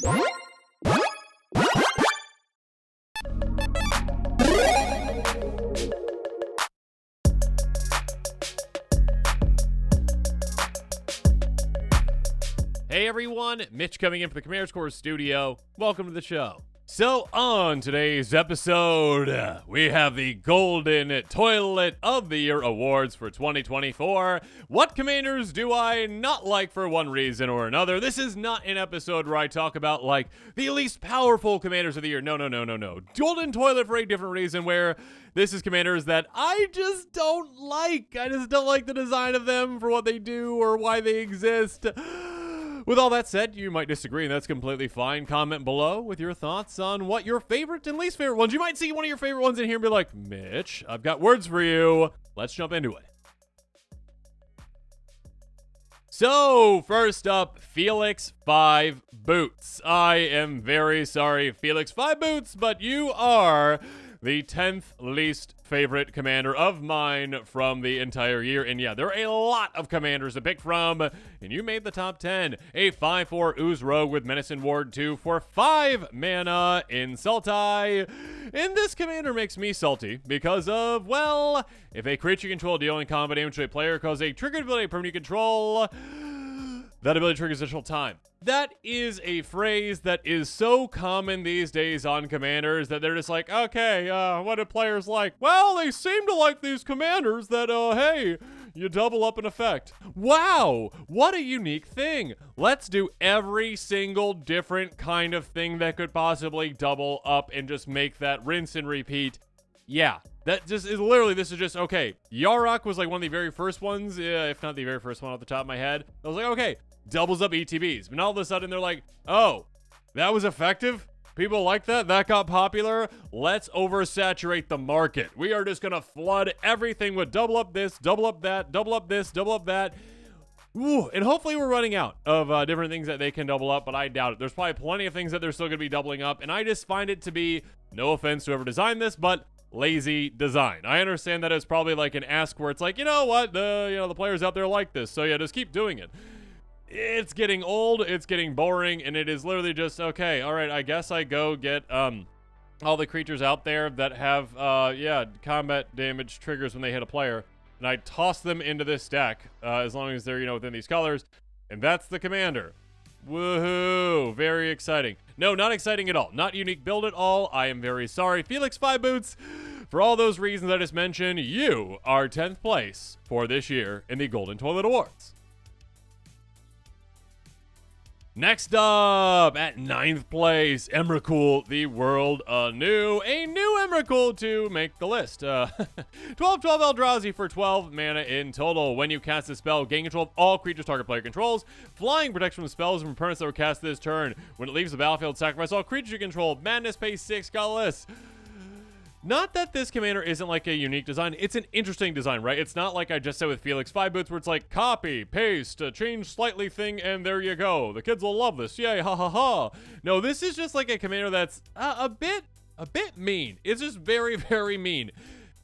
Hey everyone, Mitch coming in from the Commander Score studio. Welcome to the show. So on today's episode, we have the Golden Toilet of the Year Awards for 2024. What commanders do I not like for one reason or another? This is not an episode where I talk about like the least powerful commanders of the year. No. Golden Toilet for a different reason, where this is commanders that I just don't like. I just don't like the design of them for what they do or why they exist. With all that said, you might disagree, and that's completely fine. Comment below with your thoughts on what your favorite and least favorite ones. You might see one of your favorite ones in here and be like, Mitch, I've got words for you. Let's jump into it. So, first up, Felix 5 Boots. I am very sorry, Felix 5 Boots, but you are the 10th least favorite commander of mine from the entire year. And yeah, there are a lot of commanders to pick from, and you made the top 10. A 5/4 Ooze Rogue with Menace and Ward 2 for 5 mana in Sultai. And this commander makes me salty because of, well, if a creature you control dealing combat damage to a player causes a triggered ability permanent you control, that ability triggers additional time. That is a phrase that is so common these days on commanders that they're just like, okay, what do players like? Well, they seem to like these commanders that, hey, you double up an effect. Wow, what a unique thing. Let's do every single different kind of thing that could possibly double up and just make that rinse and repeat. Yeah, that just is literally, this is just, okay, Yarok was like one of the very first ones, if not the very first one off the top of my head. I was like, okay, doubles up ETBs. But all of a sudden they're like, oh, that was effective? People like that? That got popular? Let's oversaturate the market. We are just going to flood everything with double up this, double up that, double up this, double up that. Ooh, and hopefully we're running out of different things that they can double up, but I doubt it. There's probably plenty of things that they're still going to be doubling up, and I just find it to be, no offense to whoever designed this, but lazy design. I understand that it's probably like an ask where it's like, you know what, the players out there like this, so yeah, just keep doing it. It's getting old, it's getting boring, and it is literally just, okay, all right, I guess I go get all the creatures out there that have combat damage triggers when they hit a player, and I toss them into this deck as long as they're within these colors, and that's the commander. Woohoo! Very exciting. No, not exciting at all. Not unique build at all. I am very sorry, Felix 5 Boots. For all those reasons I just mentioned, you are 10th place for this year in the Golden Toilet Awards. Next up, at 9th place, Emerol, the world anew. A new Emerol to make the list. 12/12 Eldrazi for 12 mana in total. When you cast a spell, gain control of all creatures target player controls. Flying protects from spells and from permanents that were cast this turn. When it leaves the battlefield, sacrifice all creatures you control. Madness pays 6 colorless. Not that this commander isn't like a unique design. It's an interesting design, right? It's not like I just said with Felix 5 Boots where it's like copy, paste, change slightly thing, and there you go. The kids will love this. Yay, ha ha ha. No, this is just like a commander that's a bit mean. It's just very, very mean.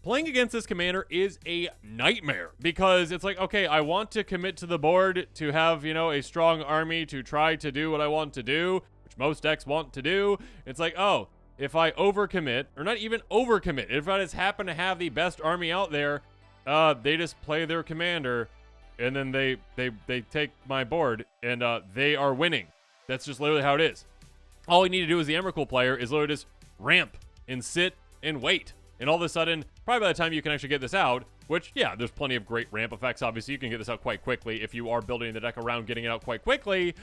Playing against this commander is a nightmare because it's like, okay, I want to commit to the board to have, a strong army to try to do what I want to do, which most decks want to do. It's like, oh, if I overcommit, or not even overcommit, if I just happen to have the best army out there, they just play their commander, and then they take my board, and they are winning. That's just literally how it is. All you need to do as the Emerol player is literally just ramp and sit and wait. And all of a sudden, probably by the time you can actually get this out, which, yeah, there's plenty of great ramp effects. Obviously, you can get this out quite quickly if you are building the deck around getting it out quite quickly.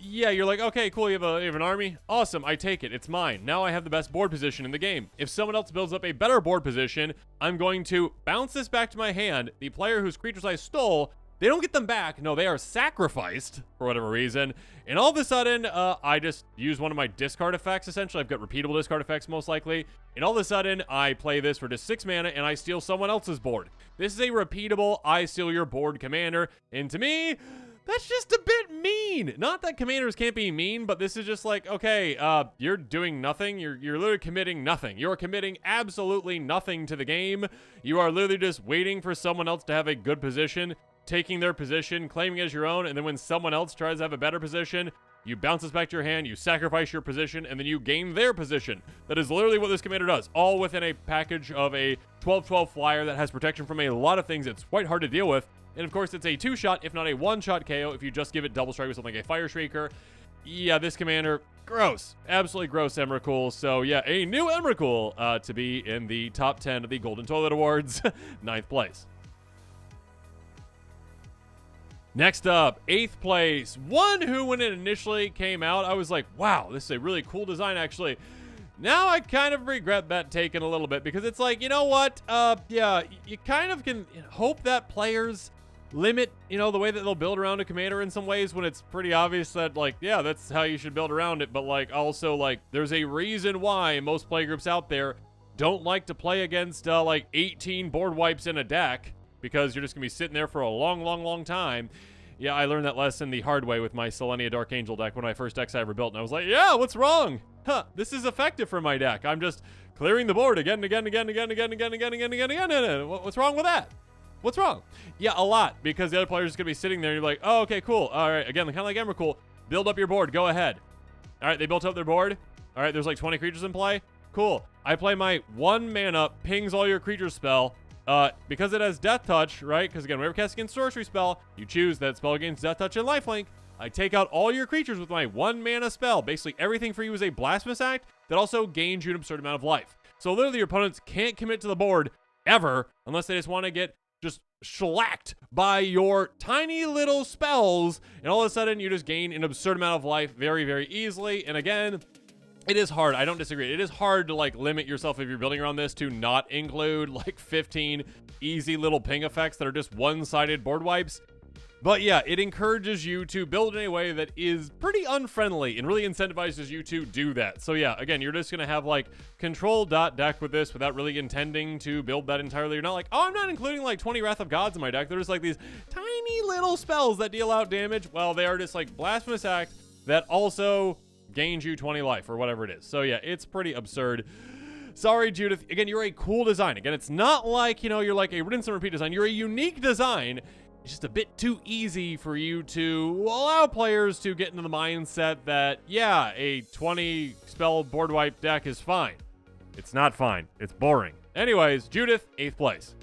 Yeah, you're like, okay, cool, you have an army? Awesome, I take it, it's mine. Now I have the best board position in the game. If someone else builds up a better board position, I'm going to bounce this back to my hand. The player whose creatures I stole, they don't get them back. No, they are sacrificed for whatever reason. And all of a sudden, I just use one of my discard effects, essentially. I've got repeatable discard effects, most likely. And all of a sudden, I play this for just 6 mana, and I steal someone else's board. This is a repeatable, I steal your board commander. And to me, that's just a bit mean. Not that commanders can't be mean, but this is just like, okay, you're doing nothing. You're literally committing nothing. You're committing absolutely nothing to the game. You are literally just waiting for someone else to have a good position, taking their position, claiming it as your own, and then when someone else tries to have a better position, you bounce this back to your hand, you sacrifice your position, and then you gain their position. That is literally what this commander does, all within a package of a 12/12 flyer that has protection from a lot of things it's quite hard to deal with. And of course, it's a 2-shot, if not a 1-shot KO, if you just give it double strike with something like a Fire Shrieker. Yeah, this commander, gross. Absolutely gross Emrakul. So yeah, a new Emrakul to be in the top 10 of the Golden Toilet Awards, 9th place. Next up, 8th place. One who, when it initially came out, I was like, wow, this is a really cool design, actually. Now I kind of regret that taken a little bit, because it's like, you know what? Yeah, you kind of can hope that players limit, the way that they'll build around a commander in some ways, when it's pretty obvious that, like, yeah, that's how you should build around it. But, like, also, like, there's a reason why most playgroups out there don't like to play against, like, 18 board wipes in a deck, because you're just going to be sitting there for a long, long, long time. Yeah, I learned that lesson the hard way with my Selenia Dark Angel deck, one of my first decks I ever built, and I was like, yeah, what's wrong? Huh, this is effective for my deck. I'm just clearing the board again and again and again and again and again and again and again and again and again. What's wrong with that? What's wrong? Yeah, a lot, because the other player's just going to be sitting there and you're like, oh, okay, cool. All right, again, kind of like Emerol, build up your board. Go ahead. All right, they built up their board. All right, there's like 20 creatures in play. Cool. I play my 1 mana, pings all your creatures spell. Because it has Death Touch, right? Because again, whenever casting a sorcery spell, you choose that spell against Death Touch and Lifelink. I take out all your creatures with my 1 mana spell. Basically, everything for you is a Blasphemous Act that also gains you an absurd amount of life. So literally, your opponents can't commit to the board ever unless they just want to get just shellacked by your tiny little spells, and all of a sudden you just gain an absurd amount of life very, very easily. And again, it is hard. I don't disagree. It is hard to like limit yourself if you're building around this to not include like 15 easy little ping effects that are just one-sided board wipes. But yeah, it encourages you to build in a way that is pretty unfriendly and really incentivizes you to do that. So yeah, again, you're just going to have like control deck with this without really intending to build that entirely. You're not like, oh, I'm not including like 20 Wrath of Gods in my deck. There's like these tiny little spells that deal out damage. Well, they are just like Blasphemous Act that also gains you 20 life or whatever it is. So yeah, it's pretty absurd. Sorry, Judith. Again, you're a cool design. Again, it's not like, you're like a rinse and repeat design. You're a unique design. It's just a bit too easy for you to allow players to get into the mindset that, yeah, a 20 spell board wipe deck is fine. It's not fine. It's boring. Anyways, Judith, 8th place.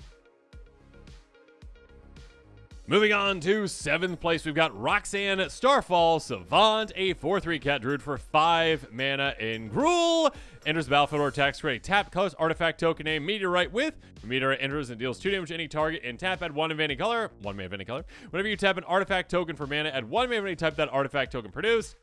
Moving on to 7th place, we've got Roxanne Starfall Savant, a 4/3 cat druid for 5 mana in Gruul. Enters the battlefield or attacks, create a tapped colors artifact token named Meteorite with. Meteorite enters and deals 2 damage to any target, and tap add 1 of any color. 1 mana of any color. Whenever you tap an artifact token for mana, add 1 mana of any type that artifact token produced.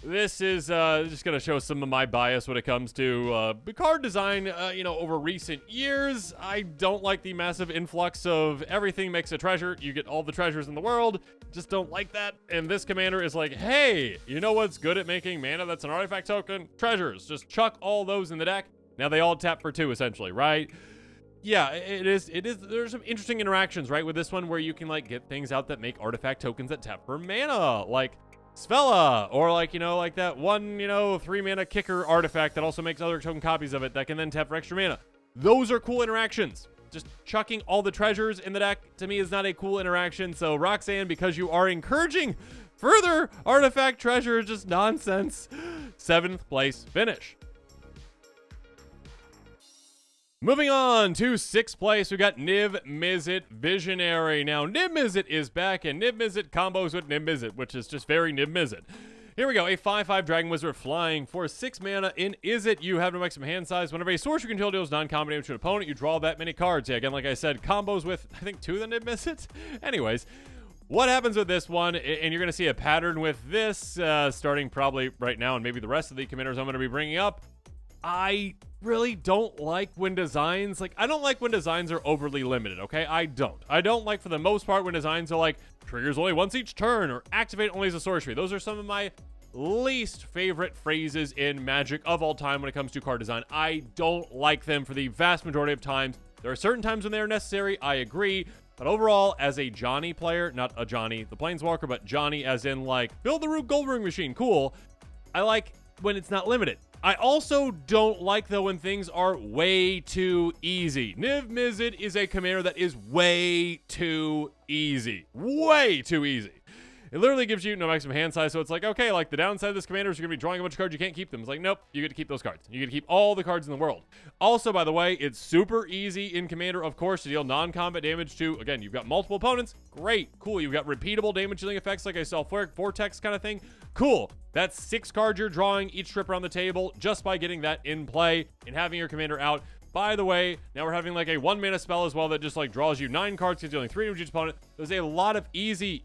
This is just going to show some of my bias when it comes to card design, over recent years. I don't like the massive influx of everything makes a treasure. You get all the treasures in the world. Just don't like that. And this commander is like, hey, you know what's good at making mana that's an artifact token? Treasures. Just chuck all those in the deck. Now they all tap for 2, essentially, right? Yeah, it is. There's some interesting interactions, right, with this one where you can, like, get things out that make artifact tokens that tap for mana. Like Svella, or like, like that one, 3 mana kicker artifact that also makes other token copies of it that can then tap for extra mana. Those are cool interactions. Just chucking all the treasures in the deck to me is not a cool interaction. So Roxanne, because you are encouraging further artifact treasure, just nonsense. 7th place finish. Moving on to 6th place, we got Niv-Mizzet Visionary. Now, Niv-Mizzet is back, and Niv-Mizzet combos with Niv-Mizzet, which is just very Niv-Mizzet. Here we go, a 5/5 Dragon Wizard flying for 6 mana in Izzet. You have no maximum hand size. Whenever a sorcerer control deals non-combat damage to an opponent, you draw that many cards. Yeah, again, like I said, combos with, I think, 2 of the Niv-Mizzet. Anyways, what happens with this one, and you're going to see a pattern with this, starting probably right now, and maybe the rest of the commanders I'm going to be bringing up. I really don't like when designs, I don't like when designs are overly limited, okay? I don't like, for the most part, when designs are like, triggers only once each turn, or activate only as a sorcery. Those are some of my least favorite phrases in Magic of all time when it comes to card design. I don't like them for the vast majority of times. There are certain times when they are necessary, I agree, but overall, as a Johnny player, not a Johnny the Planeswalker, but Johnny as in, build the Gold Ring machine, cool. I like when it's not limited. I also don't like, though, when things are way too easy. Niv-Mizzet is a commander that is way too easy. Way too easy. It literally gives you no maximum hand size, so it's like, okay, like the downside of this commander is you're going to be drawing a bunch of cards, you can't keep them. It's like, nope, you get to keep those cards. You get to keep all the cards in the world. Also, by the way, it's super easy in commander, of course, to deal non-combat damage to, again, you've got multiple opponents. Great, cool. You've got repeatable damage dealing effects like I saw Vortex kind of thing. Cool. That's 6 cards you're drawing each trip around the table just by getting that in play and having your commander out. By the way, now we're having like a 1-mana spell as well that just like draws you 9 cards, because dealing 3 damage to each opponent. There's a lot of easy,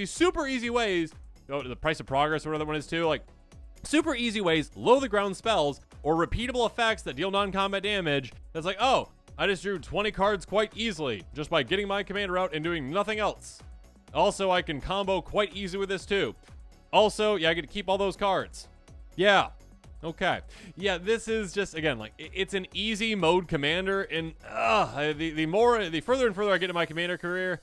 super easy ways. Oh, the price of progress or whatever that one is too. Like super easy ways, low the ground spells or repeatable effects that deal non-combat damage. That's like, oh, I just drew 20 cards quite easily just by getting my commander out and doing nothing else. Also, I can combo quite easy with this too. Also, yeah, I get to keep all those cards. Yeah. Okay. Yeah, this is just, again, like, it's an easy mode commander, and the further and further I get in my commander career,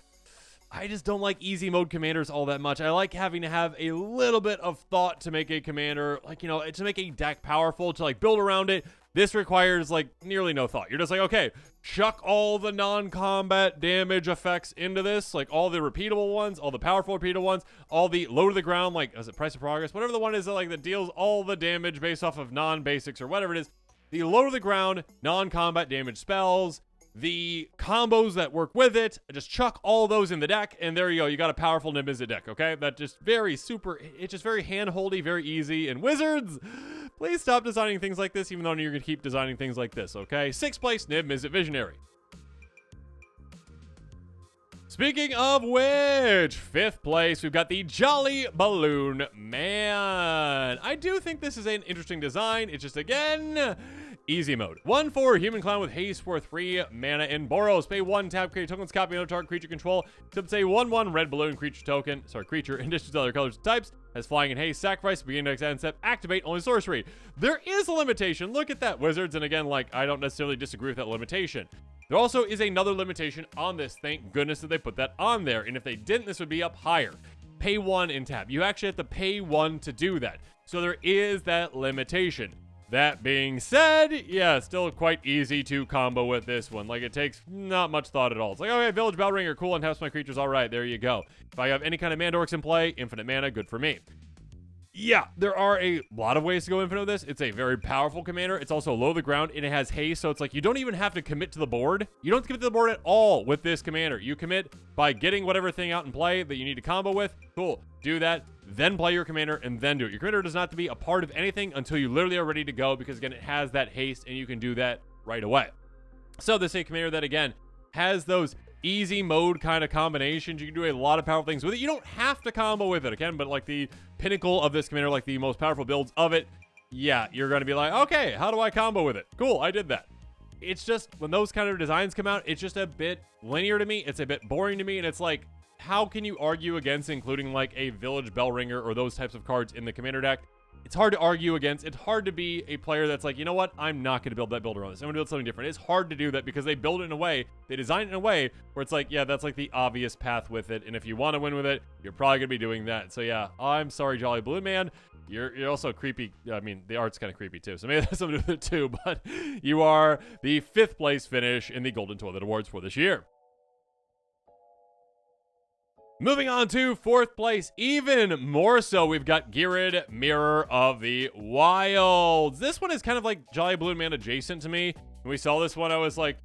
I just don't like easy mode commanders all that much. I like having to have a little bit of thought to make a commander, like, you know, to make a deck powerful, to, like, build around it. This requires, like, nearly no thought. You're just like, okay, chuck all the non-combat damage effects into this, like all the repeatable ones, all the powerful repeatable ones, all the low to the ground, like, is it Price of Progress? Whatever the one is that, like, that deals all the damage based off of non-basics or whatever it is. The low to the ground, non-combat damage spells, the combos that work with it, just chuck all those in the deck, and there you go. You got a powerful Niv-Mizzet deck, okay? That just very super, it's just very hand-holdy, very easy. And Wizards, please stop designing things like this, even though you're going to keep designing things like this, okay? 6th place, Niv-Mizzet Visionary. Speaking of which, 5th place, we've got the Jolly Balloon Man. I do think this is an interesting design. It's just, again, easy mode. 1/4 Human Clown with haste for 3 mana in Boros. Pay 1, tap, create tokens, copy no target creature control. Except say 1/1 red balloon creature in addition to other colors and types. Has flying and haste, sacrifice, beginning next end step, activate only sorcery. There is a limitation. Look at that, Wizards. And again, like, I don't necessarily disagree with that limitation. There also is another limitation on this. Thank goodness that they put that on there. And if they didn't, this would be up higher. Pay 1 in tap. You actually have to pay 1 to do that. So there is that limitation. That being said, yeah, it's still quite easy to combo with this one. Like, it takes not much thought at all. It's like, okay, Village Bellringer, cool, and taps my creatures. All right, there you go. If I have any kind of Mandorks in play, infinite mana, good for me. Yeah, there are a lot of ways to go infinite with this. It's a very powerful commander. It's also low to the ground, and it has haste, so it's like you don't even have to commit to the board. You don't have to commit to the board at all with this commander. You commit by getting whatever thing out in play that you need to combo with. Cool, do that, then play your commander, and then do it. Your commander does not have to be a part of anything until you literally are ready to go, because, again, it has that haste, and you can do that right away. So this is a commander that, again, has those easy mode kind of combinations. You can do a lot of powerful things with it. You don't have to combo with it, again, but like the pinnacle of this commander, like the most powerful builds of it, yeah, you're going to be like, okay, how do I combo with it? Cool, I did that. It's just, when those kind of designs come out, it's just a bit linear to me. It's a bit boring to me, and it's like, how can you argue against including like a Village Bellringer or those types of cards in the commander deck? It's hard to argue against. It's hard to be a player that's like, you know what? I'm not going to build that builder on this. I'm going to build something different. It's hard to do that because they build it in a way, they design it in a way where it's like, yeah, that's like the obvious path with it. And if you want to win with it, you're probably going to be doing that. So yeah, I'm sorry, Jolly Balloon Man. You're also creepy. I mean, the art's kind of creepy too. So maybe that's something to do with it too. But you are the 5th place finish in the Golden Toilet Awards for this year. Moving on to 4th place, even more so, we've got Ghirid, Mirror of the Wilds. This one is kind of like Jolly Balloon Man adjacent to me. When we saw this one, I was like,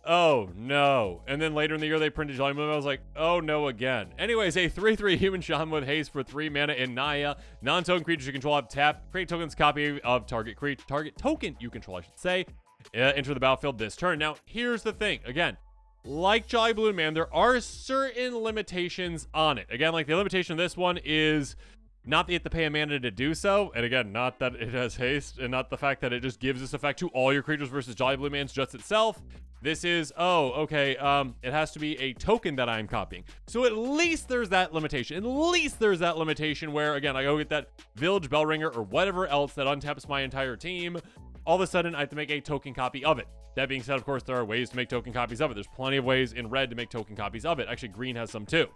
oh no. And then later in the year, they printed Jolly Balloon Man. I was like, oh no again. Anyways, a 3/3 Human Shaman with haste for 3 mana in Naya. Non-token creatures you control have tap. Create tokens copy of target token you control, I should say. Enter the battlefield this turn. Now, here's the thing. Again, like Jolly Balloon Man, there are certain limitations on it. Again, like the limitation of this one is not that you have to pay a mana to do so. And again, not that it has haste, and not the fact that it just gives this effect to all your creatures versus Jolly Balloon Man's just itself. This is, oh, okay, it has to be a token that I'm copying. So at least there's that limitation. At least there's that limitation where, again, I go get that Village Bellringer or whatever else that untaps my entire team. All of a sudden, I have to make a token copy of it. That being said, of course, there are ways to make token copies of it. There's plenty of ways in red to make token copies of it. Actually, green has some too.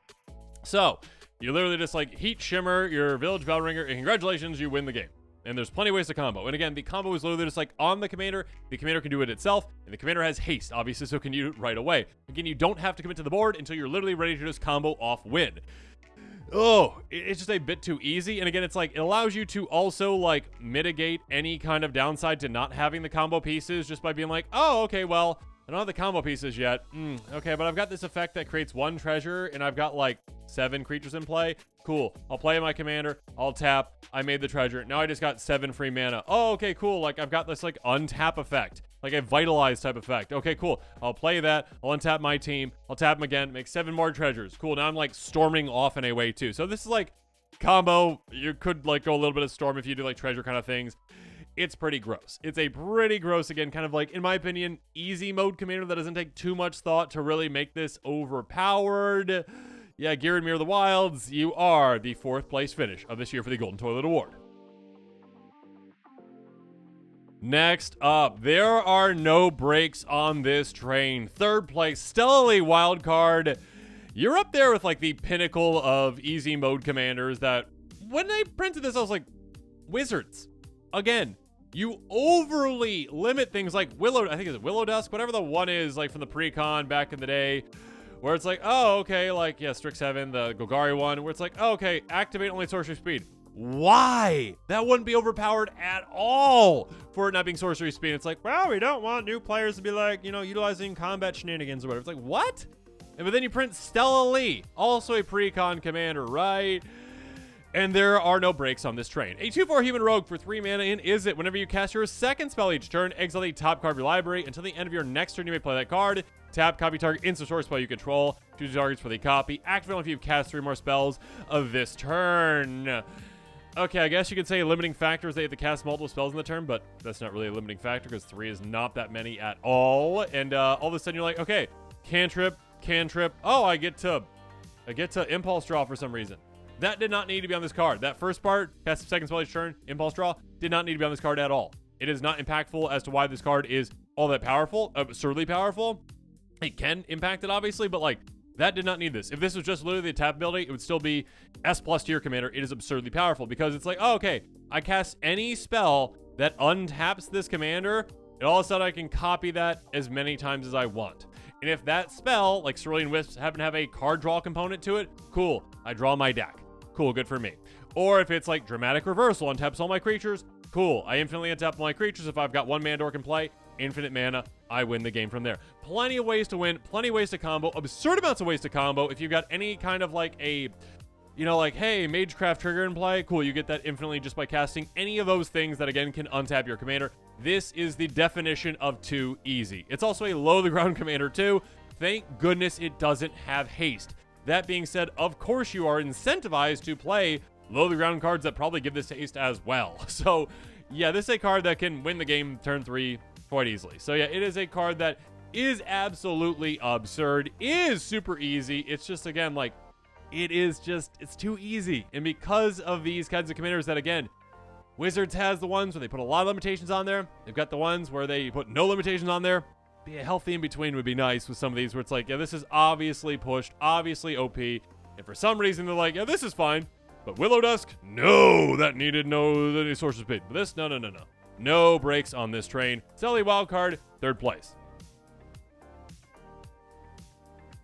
So, you literally just like heat shimmer your Village Bellringer, and congratulations, you win the game. And there's plenty of ways to combo. And again, the combo is literally just like on the commander. The commander can do it itself, and the commander has haste, obviously, so can you do it right away. Again, you don't have to commit to the board until you're literally ready to just combo off win. it's just a bit too easy. And again, it's like, it allows you to also like mitigate any kind of downside to not having the combo pieces just by being like, oh, okay, well, I don't have the combo pieces yet. Okay, but I've got this effect that creates 1 treasure, and I've got like 7 creatures in play. Cool. I'll play my commander. I'll tap. I made the treasure. Now I just got 7 free mana. Oh, okay, cool. Like, I've got this like untap effect, like a vitalize type effect. Okay, cool. I'll play that. I'll untap my team. I'll tap them again. Make 7 more treasures. Cool. Now I'm like storming off in a way too. So this is like combo. You could like go a little bit of storm if you do like treasure kind of things. It's pretty gross. It's a pretty gross, again, kind of like, in my opinion, easy mode commander that doesn't take too much thought to really make this overpowered. Yeah, Gear and Mirror of the Wilds, you are the 4th place finish of this year for the Golden Toilet Award. Next up, there are no breaks on this train. 3rd place, Stellarly Wildcard. You're up there with like the pinnacle of easy mode commanders that, when they printed this, I was like, Wizards. Again, you overly limit things like I think it's Willow Dusk, whatever the one is, like from the pre-con back in the day, where it's like, oh, okay, like, yeah, Strixhaven, the Golgari one, where it's like, oh, okay, activate only sorcery speed. Why? That wouldn't be overpowered at all for it not being sorcery speed. It's like, well, we don't want new players to be like, you know, utilizing combat shenanigans or whatever. It's like, what? But then you print Stella Lee, also a pre-con commander, right? And there are no breaks on this train. A 2/4 human rogue for 3 mana in Izzet. Whenever you cast your 2nd spell each turn, exile the top card of your library. Until the end of your next turn, you may play that card. Tap, copy target instant source spell you control. Choose targets for the copy. Activate only if you've cast 3 more spells of this turn. Okay, I guess you could say a limiting factor is they have to cast multiple spells in the turn, but that's not really a limiting factor because 3 is not that many at all. And all of a sudden you're like, okay, cantrip. Oh, I get to impulse draw for some reason. That did not need to be on this card. That first part, cast 2nd spell each turn, impulse draw, did not need to be on this card at all. It is not impactful as to why this card is all that powerful, absurdly powerful. It can impact it, obviously, but like, that did not need this. If this was just literally the tap ability, it would still be S+ tier commander. It is absurdly powerful because it's like, oh, okay, I cast any spell that untaps this commander, and all of a sudden I can copy that as many times as I want. And if that spell, like Cerulean Wisps, happen to have a card draw component to it, cool, I draw my deck. Cool, good for me. Or if it's like Dramatic Reversal, untaps all my creatures, cool, I infinitely untap my creatures. If I've got 1 mana dork in play, infinite mana, I win the game from there. Plenty of ways to win, plenty of ways to combo, absurd amounts of ways to combo. If you've got any kind of like a, you know, like, hey, Magecraft trigger in play, cool, you get that infinitely just by casting any of those things that, again, can untap your commander. This is the definition of too easy. It's also a low-to-the-ground commander, too. Thank goodness it doesn't have haste. That being said, of course you are incentivized to play low-to-the-ground cards that probably give this haste as well. So, yeah, this is a card that can win the game turn 3 quite easily. So, yeah, it is a card that is absolutely absurd, is super easy. It's just, again, like, it's too easy. And because of these kinds of commanders that, again, Wizards has the ones where they put a lot of limitations on there. They've got the ones where they put no limitations on there. Be a healthy in-between would be nice with some of these where it's like, yeah, this is obviously pushed, obviously OP, and for some reason they're like, yeah, this is fine, but Willow Dusk, no, that needed no source of speed. But this, no. No breaks on this train. Stellarly Wildcard, 3rd place.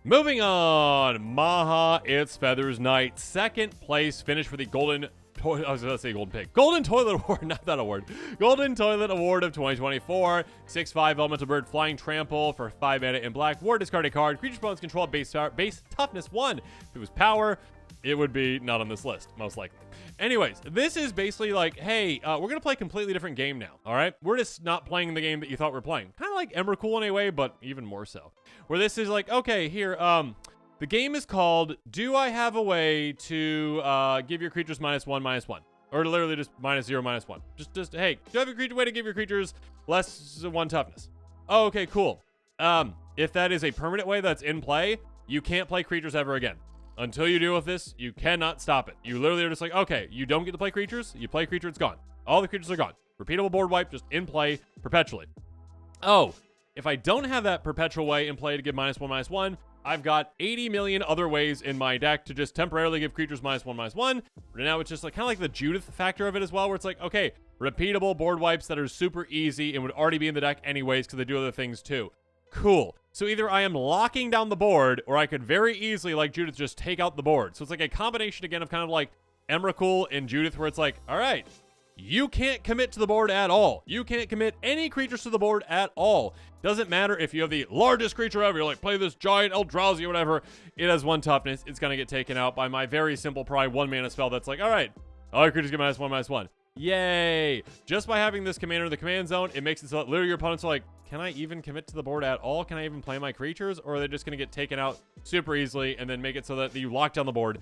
Moving on, Maha, It's Feathers Night, 2nd place finish for the Golden Toilet Award, not that award. Golden Toilet Award of 2024. 6/5 Elemental Bird Flying Trample for 5 mana in black. War, discard a card. Creature opponents control base toughness 1. If it was power, it would be not on this list, most likely. Anyways, this is basically like, hey, we're going to play a completely different game now, all right? We're just not playing the game that you thought we were playing. Kind of like Emerol in a way, but even more so. Where this is like, okay, here, the game is called, do I have a way to give your creatures -1/-1? Or literally just -0, -1. Just hey, do you have a way to give your creatures less 1 toughness? Oh, okay, cool. If that is a permanent way that's in play, you can't play creatures ever again. Until you deal with this, you cannot stop it. You literally are just like, okay, you don't get to play creatures. You play a creature, it's gone. All the creatures are gone. Repeatable board wipe, just in play perpetually. Oh, if I don't have that perpetual way in play to give -1/-1, I've got 80 million other ways in my deck to just temporarily give creatures -1/-1. Now it's just like kind of like the Judith factor of it as well, where it's like, okay, repeatable board wipes that are super easy and would already be in the deck anyways because they do other things too. Cool. So either I am locking down the board, or I could very easily, like Judith, just take out the board. So it's like a combination, again, of kind of like Emerol and Judith, where it's like, all right, you can't commit to the board at all. You can't commit any creatures to the board at all. Doesn't matter if you have the largest creature ever. You're like, play this giant Eldrazi or whatever. It has 1 toughness. It's going to get taken out by my very simple, probably 1 mana spell that's like, all right, all your creatures get -1/-1. Yay. Just by having this commander in the command zone, it makes it so that literally your opponents are like, can I even commit to the board at all? Can I even play my creatures? Or are they just going to get taken out super easily and then make it so that you lock down the board?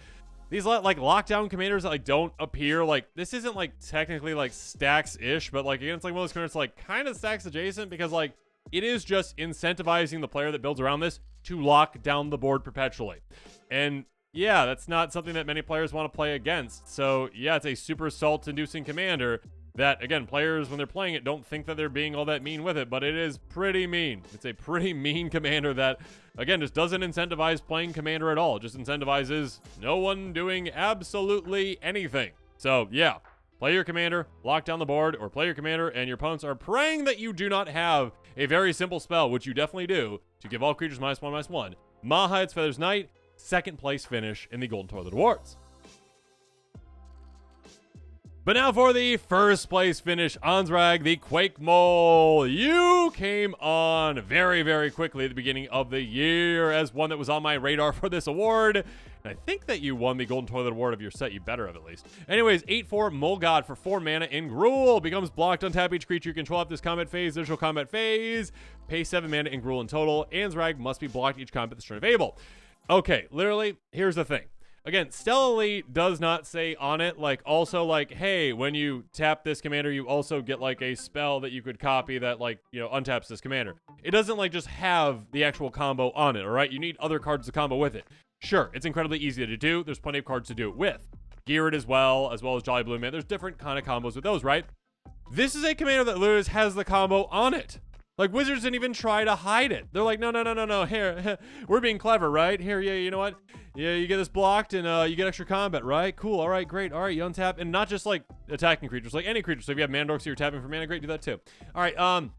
These like lockdown commanders that like don't appear, like this isn't like technically like stacks-ish, but like again, it's like one of those commanders like kind of stacks adjacent, because like it is just incentivizing the player that builds around this to lock down the board perpetually. And yeah, that's not something that many players want to play against. So yeah, it's a super salt-inducing commander that, again, players, when they're playing it, don't think that they're being all that mean with it, but it is pretty mean. It's a pretty mean commander that, again, just doesn't incentivize playing commander at all. It just incentivizes no one doing absolutely anything. So yeah, play your commander, lock down the board, or play your commander, and your opponents are praying that you do not have a very simple spell, which you definitely do, to give all creatures -1/-1. Mahite's Feather's Knight, 2nd place finish in the Golden Toilet Awards. But now for the 1st place finish, Ansrag, the Quake Mole. You came on very, very quickly at the beginning of the year as one that was on my radar for this award. And I think that you won the Golden Toilet Award of your set. You better have, at least. Anyways, 8/4 Mole God for 4 mana in Gruul. Becomes blocked. Untap each creature you control after this combat phase. Initial combat phase. Pay 7 mana in Gruul in total. Ansrag must be blocked each combat this turn of Abel. Okay, literally, here's the thing. Again, Stellally does not say on it, like, also, like, hey, when you tap this commander, you also get, like, a spell that you could copy that, like, you know, untaps this commander. It doesn't, like, just have the actual combo on it, all right? You need other cards to combo with it. Sure, it's incredibly easy to do. There's plenty of cards to do it with. Geared as well as Jolly Blue Man. There's different kind of combos with those, right? This is a commander that literally has the combo on it. Like, Wizards didn't even try to hide it. They're like, no, here, we're being clever, right? Here, yeah, you know what? Yeah, you get this blocked, and you get extra combat, right? Cool, all right, great. All right, you untap, and not just, like, attacking creatures, like any creature. So if you have Mandorks, you're tapping for mana, great, do that too. All right,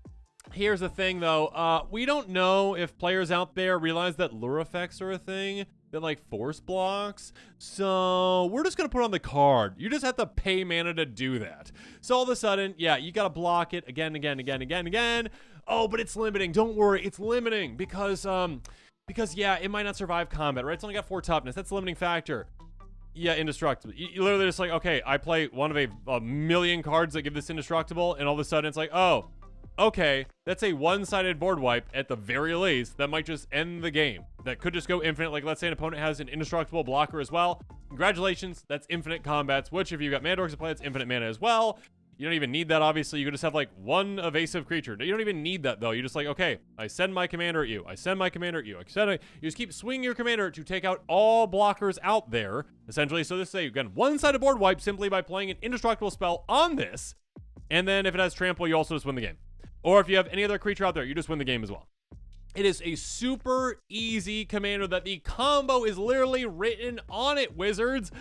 here's the thing, though. We don't know if players out there realize that lure effects are a thing that, like, force blocks. So we're just going to put it on the card. You just have to pay mana to do that. So all of a sudden, yeah, you got to block it again. Oh, but it's limiting. Don't worry, it's limiting because yeah, it might not survive combat, right? It's only got 4 toughness. That's the limiting factor. Yeah, indestructible. You literally just like, okay, I play one of a million cards that give this indestructible, and all of a sudden it's like, oh, okay, that's a one-sided board wipe at the very least. That might just end the game. That could just go infinite. Like, let's say an opponent has an indestructible blocker as well. Congratulations, that's infinite combats, which if you've got Mandorks to play, it's infinite mana as well. You don't even need that, obviously. You could just have, like, one evasive creature. You don't even need that, though. You're just like, okay, I send my commander at you. I send my commander at you. You just keep swinging your commander to take out all blockers out there, essentially. So this is, again, one-sided board wipe simply by playing an indestructible spell on this. And then if it has trample, you also just win the game. Or if you have any other creature out there, you just win the game as well. It is a super easy commander that the combo is literally written on it, Wizards.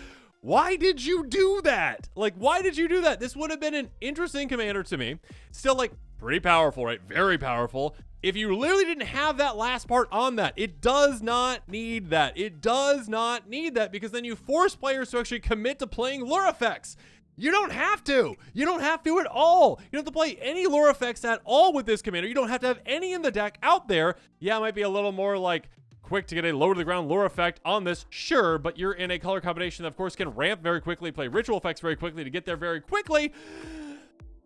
Why did you do that? Like, why did you do that? This would have been an interesting commander to me. Still, like, pretty powerful, right? Very powerful. If you literally didn't have that last part on that, it does not need that. It does not need that, because then you force players to actually commit to playing lure effects. You don't have to. You don't have to at all. You don't have to play any lure effects at all with this commander. You don't have to have any in the deck out there. Yeah, it might be a little more, like, quick to get a low to the ground lure effect on this, sure, but you're in a color combination that of course can ramp very quickly, play ritual effects very quickly to get there very quickly,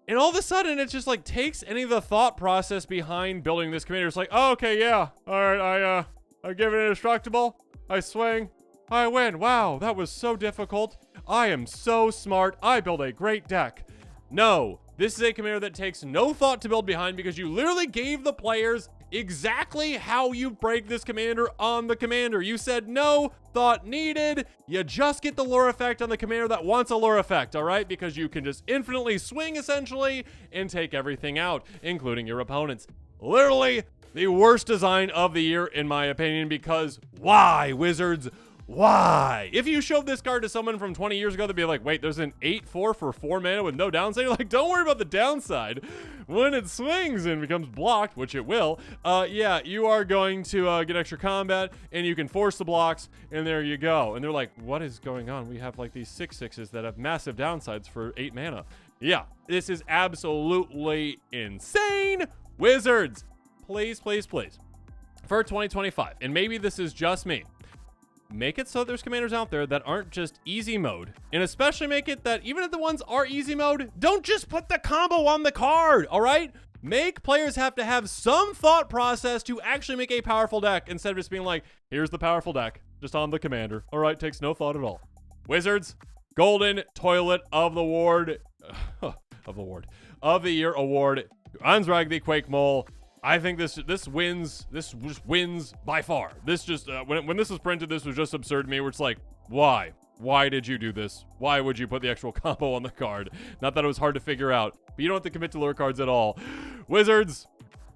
and all of a sudden it just like takes any of the thought process behind building this commander. It's like, oh, okay, yeah, all right, I give it indestructible, I swing, I win. Wow, that was so difficult. I am so smart. I build a great deck. No, this is a commander that takes no thought to build behind, because you literally gave the players exactly how you break this commander on the commander. You said no thought needed. You just get the lure effect on the commander that wants a lure effect, all right? Because you can just infinitely swing, essentially, and take everything out, including your opponents. Literally the worst design of the year, in my opinion, because why, Wizards? Why? If you showed this card to someone from 20 years ago, they'd be like, wait, there's an 8/4 for 4 mana with no downside. You're like, don't worry about the downside. When it swings and becomes blocked, which it will, yeah, you are going to get extra combat, and you can force the blocks, and there you go. And they're like, what is going on? We have like these 6/6s that have massive downsides for 8 mana. Yeah, this is absolutely insane. Wizards, please, please, please. For 2025, and maybe this is just me, make it so there's commanders out there that aren't just easy mode, and especially make it that even if the ones are easy mode, don't just put the combo on the card, all right? Make players have to have some thought process to actually make a powerful deck instead of just being like, here's the powerful deck, just on the commander. All right, takes no thought at all. Wizards, Golden Toilet of the Ward, of the Year award, Ansrag the Quake Mole. I think this wins. This just wins by far. This just when this was printed, this was just absurd to me. Where it's like, why? Why did you do this? Why would you put the actual combo on the card? Not that it was hard to figure out, but you don't have to commit to lure cards at all. Wizards,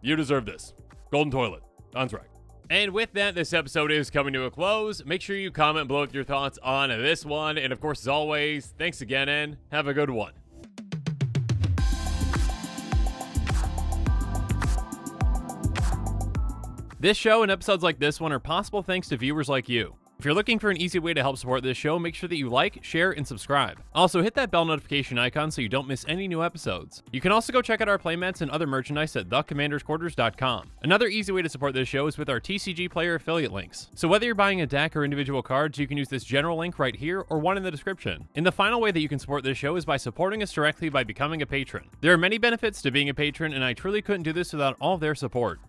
you deserve this. Golden Toilet, Ansrag. And with that, this episode is coming to a close. Make sure you comment below with your thoughts on this one. And of course, as always, thanks again and have a good one. This show and episodes like this one are possible thanks to viewers like you. If you're looking for an easy way to help support this show, make sure that you like, share, and subscribe. Also, hit that bell notification icon so you don't miss any new episodes. You can also go check out our playmats and other merchandise at thecommandersquarters.com. Another easy way to support this show is with our TCG player affiliate links. So whether you're buying a deck or individual cards, you can use this general link right here or one in the description. And the final way that you can support this show is by supporting us directly by becoming a patron. There are many benefits to being a patron, and I truly couldn't do this without all of their support.